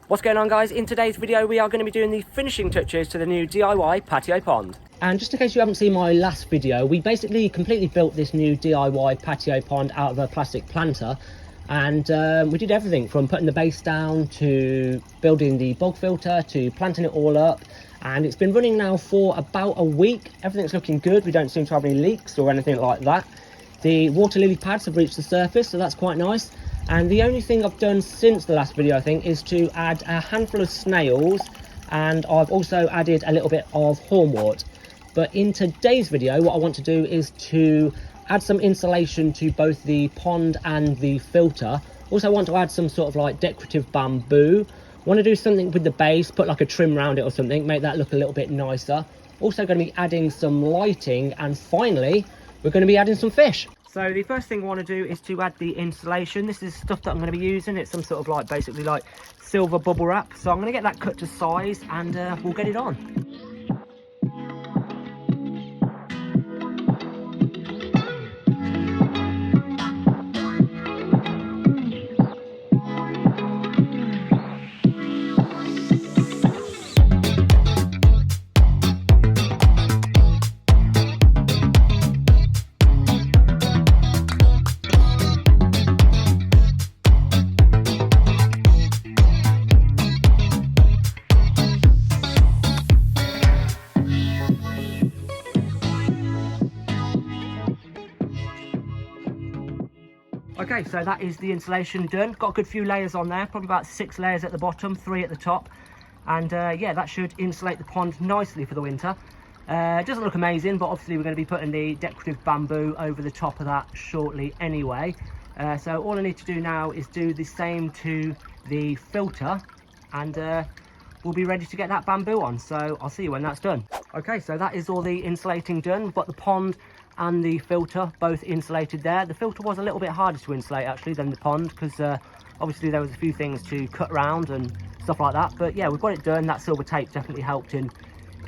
What's going on, guys? In today's video we are going to be doing the finishing touches to the new DIY patio pond. And just in case you haven't seen my last video, we basically completely built this new DIY patio pond out of a plastic planter, and we did everything from putting the base down to building the bog filter to planting it all up, and it's been running now for about a week. Everything's looking good. We don't seem to have any leaks or anything like that. The water lily pads have reached the surface, so that's quite nice. And the only thing I've done since the last video, I think, is to add a handful of snails, and I've also added a little bit of hornwort. But in today's video, what I want to do is to add some insulation to both the pond and the filter. Also, I want to add some sort of like decorative bamboo. I want to do something with the base, put like a trim around it or something, make that look a little bit nicer. Also going to be adding some lighting, and finally, we're going to be adding some fish. So the first thing I want to do is to add the insulation. This is stuff that I'm going to be using. It's some sort of like basically like silver bubble wrap. So I'm going to get that cut to size, and we'll get it on. Okay, so that is the insulation done. Got a good few layers on there, probably about 6 layers at the bottom, 3 at the top. And yeah, that should insulate the pond nicely for the winter. It doesn't look amazing, but obviously we're going to be putting the decorative bamboo over the top of that shortly anyway. So all I need to do now is do the same to the filter, and we'll be ready to get that bamboo on. So I'll see you when that's done. Okay, so that is all the insulating done. We've got the pond and the filter both insulated there. The filter was a little bit harder to insulate actually than the pond, because obviously there was a few things to cut around and stuff like that. But yeah, we've got it done. That silver tape definitely helped in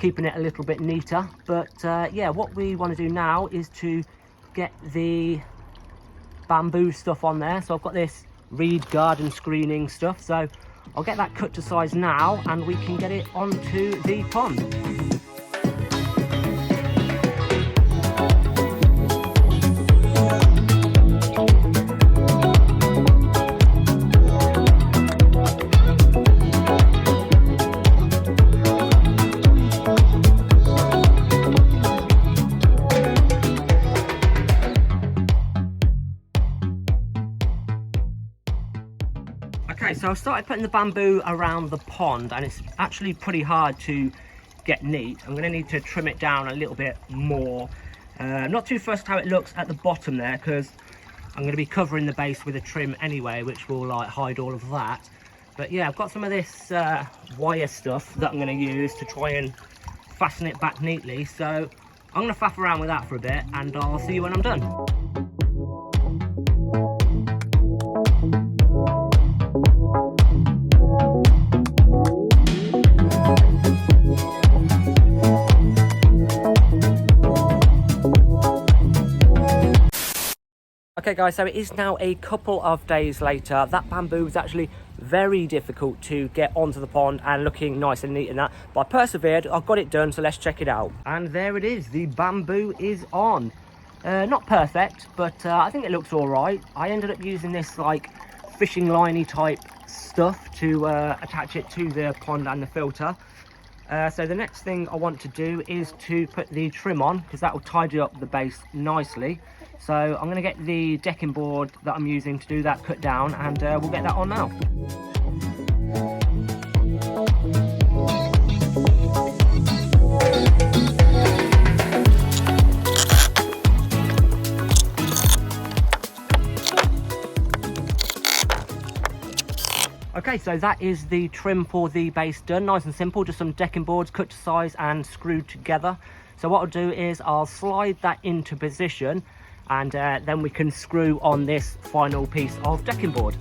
keeping it a little bit neater. But yeah, what we want to do now is to get the bamboo stuff on there. So I've got this reed garden screening stuff, so I'll get that cut to size now, and we can get it onto the pond. Okay, so I've started putting the bamboo around the pond, and it's actually pretty hard to get neat. I'm going to need to trim it down a little bit more. I'm not too fussed how it looks at the bottom there, because I'm going to be covering the base with a trim anyway, which will like hide all of that. But yeah, I've got some of this wire stuff that I'm going to use to try and fasten it back neatly. So I'm going to faff around with that for a bit, and I'll see you when I'm done. Okay guys, so it is now a couple of days later. That bamboo was actually very difficult to get onto the pond and looking nice and neat and that, but I persevered. I got it done, so let's check it out. And there it is, the bamboo is on. Not perfect, but I think it looks all right. I ended up using this like fishing liney type stuff to attach it to the pond and the filter. So the next thing I want to do is to put the trim on, because that will tidy up the base nicely. So I'm going to get the decking board that I'm using to do that cut down, and we'll get that on now. Okay, so that is the trim for the base done. Nice and simple, just some decking boards cut to size and screwed together. So what I'll do is I'll slide that into position, and then we can screw on this final piece of decking board.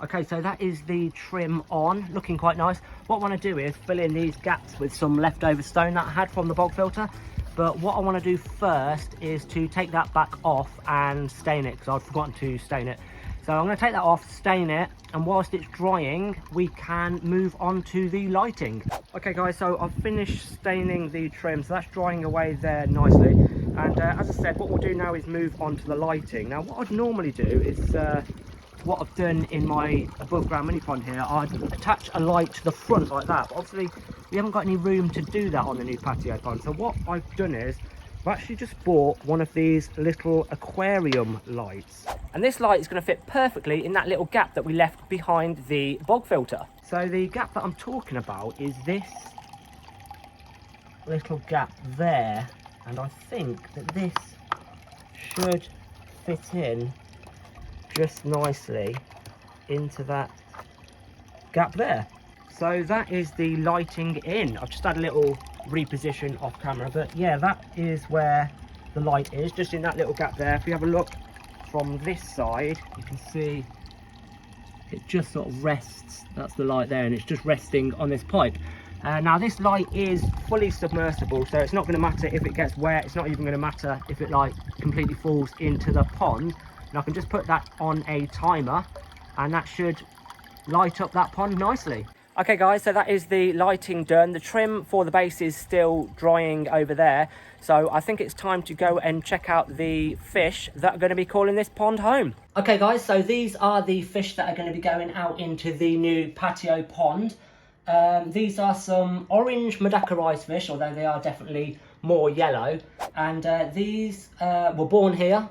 Okay, so that is the trim on, looking quite nice. What I want to do is fill in these gaps with some leftover stone that I had from the bog filter. But what I want to do first is to take that back off and stain it, because I'd forgotten to stain it. So I'm going to take that off, stain it, and whilst it's drying, we can move on to the lighting. Okay guys, so I've finished staining the trim, so that's drying away there nicely. And as I said, what we'll do now is move on to the lighting. Now what I'd normally do is, what I've done in my above ground mini pond here, I'd attach a light to the front like that, but obviously we haven't got any room to do that on the new patio pond. So what I've done is I've actually just bought one of these little aquarium lights, and this light is going to fit perfectly in that little gap that we left behind the bog filter. So the gap that I'm talking about is this little gap there, and I think that this should fit in just nicely into that gap there. So that is the lighting in. I've just had a little reposition off camera, but yeah, that is where the light is, just in that little gap there. If you have a look from this side, you can see it just sort of rests. That's the light there, and it's just resting on this pipe. Now this light is fully submersible, so it's not going to matter if it gets wet. It's not even going to matter if it like completely falls into the pond. And I can just put that on a timer, and that should light up that pond nicely. Okay guys, so that is the lighting done. The trim for the base is still drying over there, so I think it's time to go and check out the fish that are going to be calling this pond home. Okay guys, so these are the fish that are going to be going out into the new patio pond. These are some orange Medaka rice fish, although they are definitely more yellow, and these were born here.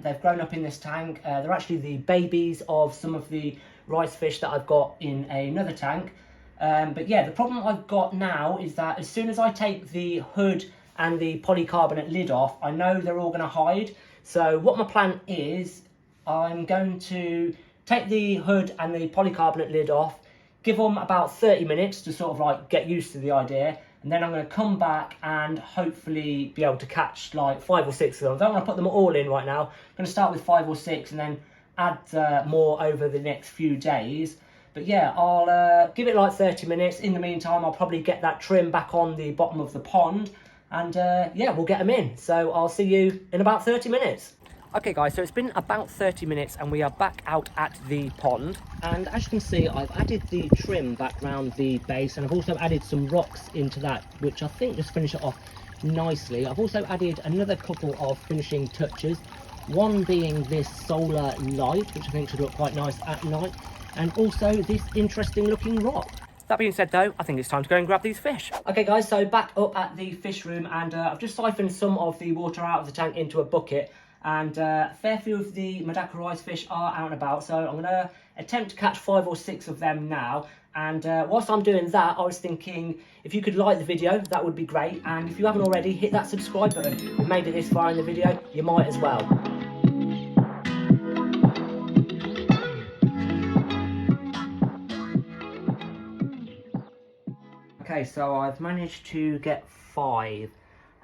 They've grown up in this tank. They're actually the babies of some of the rice fish that I've got in another tank. But yeah, the problem I've got now is that as soon as I take the hood and the polycarbonate lid off, I know they're all going to hide. So what my plan is, I'm going to take the hood and the polycarbonate lid off, give them about 30 minutes to sort of like get used to the idea, and then I'm going to come back and hopefully be able to catch like 5 or 6 of them. I don't want to put them all in right now. I'm going to start with 5 or 6 and then add more over the next few days. But yeah, I'll give it like 30 minutes. In the meantime, I'll probably get that trim back on the bottom of the pond, and yeah, we'll get them in. So I'll see you in about 30 minutes. Okay guys, so it's been about 30 minutes and we are back out at the pond, and as you can see, I've added the trim back round the base, and I've also added some rocks into that, which I think just finish it off nicely. I've also added another couple of finishing touches, one being this solar light, which I think should look quite nice at night, and also this interesting looking rock. That being said though, I think it's time to go and grab these fish. Okay guys, so back up at the fish room, and I've just siphoned some of the water out of the tank into a bucket, and a fair few of the Medaka rice fish are out and about, so I'm going to attempt to catch 5 or 6 of them now. And whilst I'm doing that, I was thinking if you could like the video, that would be great, and if you haven't already, hit that subscribe button. If you've made it this far in the video, you might as well. Okay, so I've managed to get 5.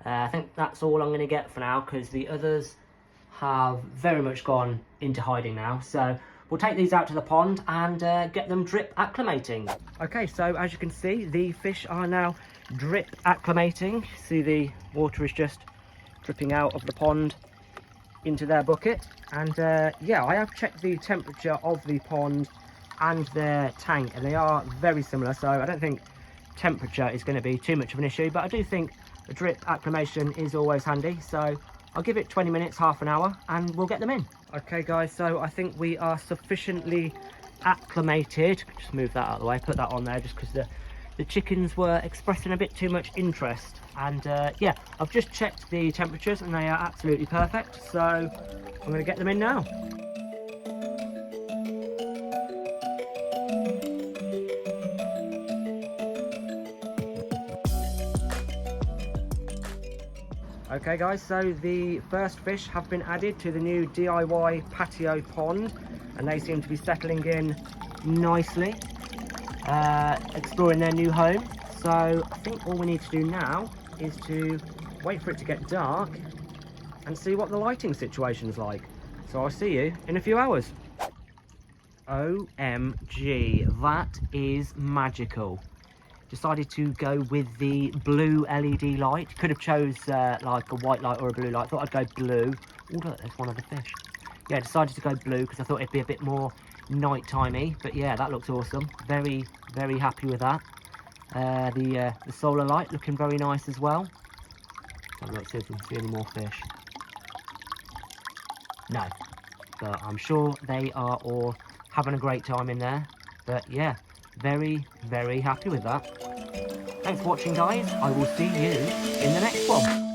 I think that's all I'm going to get for now, because the others have very much gone into hiding now. So we'll take these out to the pond and get them drip acclimating. Okay, so as you can see, the fish are now drip acclimating. See, the water is just dripping out of the pond into their bucket. And yeah, I have checked the temperature of the pond and their tank, and they are very similar, so I don't think temperature is going to be too much of an issue, but I do think a drip acclimation is always handy. So I'll give it 20 minutes, half an hour, and we'll get them in. Okay guys, so I think we are sufficiently acclimated. Just move that out of the way, put that on there just because the chickens were expressing a bit too much interest. And yeah, I've just checked the temperatures and they are absolutely perfect, so I'm going to get them in now. Okay guys, so the first fish have been added to the new DIY patio pond, and they seem to be settling in nicely, exploring their new home. So I think all we need to do now is to wait for it to get dark and see what the lighting situation is like. So I'll see you in a few hours. OMG, that is magical. Decided to go with the blue LED light. Could have chose like a white light or a blue light. Thought I'd go blue. Oh look, there's one of the fish. Yeah, decided to go blue because I thought it'd be a bit more night-timey. But yeah, that looks awesome. Very, very happy with that. The solar light looking very nice as well. Let's see if we can see any more fish. No, but I'm sure they are all having a great time in there. But yeah, very, very happy with that. Thanks for watching, guys. I will see you in the next one.